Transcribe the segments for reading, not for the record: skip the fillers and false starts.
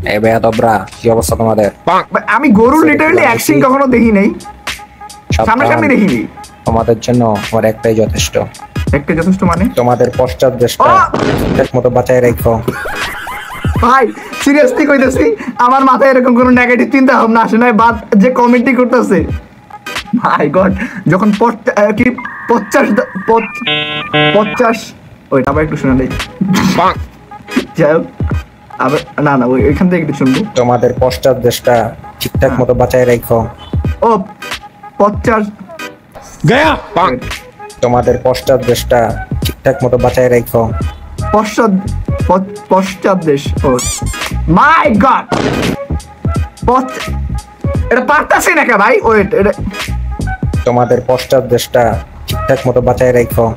এই বেয়াদবরা, কি অবস্থা তোমাদের? আমি গরুর লিটারালি অ্যাকশন কখনো দেখি নাই, সামনাসামনি দেখিনি। তোমাদের জন্য আমার একটাই যথেষ্ট। একটা যথেষ্ট মানে? তোমাদের পশ্চাৎ দেশটা ঠিক মতো বাঁচায় রাখো। ভাই সিরিয়াসলি কইতেছি, আমার মাথায় এরকম কোনো নেগেটিভ চিন্তা ভাবনা আসে না, বাদ যে কমেন্টই করতেছে। মাই গড, যখন কি 50 ওই আবার একটু শোনা নেই, যাই হোক আবার না না ওই এখান থেকে একটু শুনবো। তোমাদের পশ্চাৎ দেশটা ঠিকঠাক মতো বাঁচায় রাখো। ও 50 गया তোমাদের পশ্চাৎ দেশটা ঠিকঠাক মতো বাঁচায় রাখো। পশ্চাৎ দেশ। ও মাই গড, এটা পারতাছি না কে ভাই, ওয়েট, এটা তোমাদের পশ্চাৎ দেশটা ঠিকঠাক মতো বাঁচায় রাখো।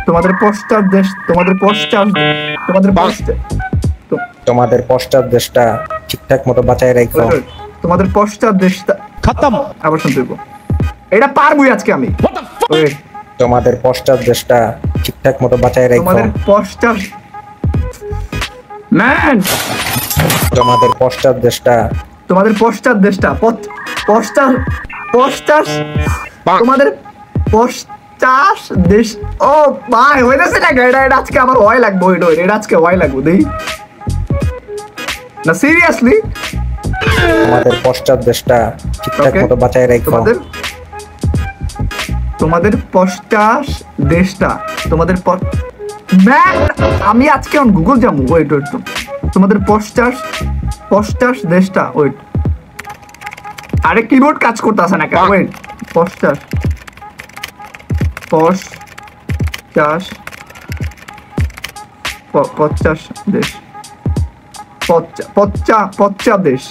তোমাদের পশ্চাৎ দেশ, তোমাদের পশ্চাৎ তোমাদের পশ্চাৎ দেশটা ঠিকঠাক মতো বাঁচায় রাখো। তোমাদের পশ্চাৎ দেশটা खत्म আবার শুনতে দেবো, এটা পারবই আজকে আমি। ওয়েট, তোমাদের পশ্চাৎ দেশটা ঠিকঠাক মতো বাঁচায় রাখো। তোমাদের পশ্চাৎ ম্যান, তোমাদের পশ্চাৎ দেশটা তোমাদের পশ্চাৎ দেশটা পশ্চাৎ তোমাদের পশ্চাৎ দেশ। ও ভাই হইতেছে না, এটা আজকে আমার ভয় লাগবে, এটা আজকে ভয় লাগবে দেই না সিরিয়াসলি। তোমাদের পশ্চাৎ দেশটা ঠিকঠাক মতো বাঁচায় রাখো। তোমাদের পশ্চাৎ দেশটা, তোমাদের ম্যান, আমি আজকে অন গুগল যাবো। ওয়েট, তোমাদের পশ্চাৎ দেশটা, ওয়েট, আরে কিবোর্ড কাজ করতেছে না কেন? ওয়েট, পশ্চাৎ দেশ,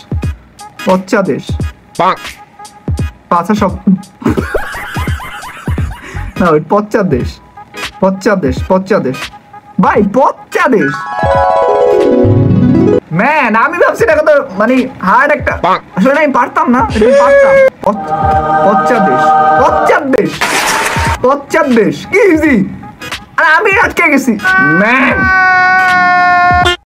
পশ্চাৎ দেশ পাঁচা সব না, ওই পশ্চাৎ দেশ ভাই, পশ্চাৎ দেশ ম্যান। আমি ভাবছি না কত মানে হার্ড একটা, আসলে আমি পারতাম না, পশ্চাৎ দেশ কি ইজি, আর আমি আটকে গেছি ম্যান।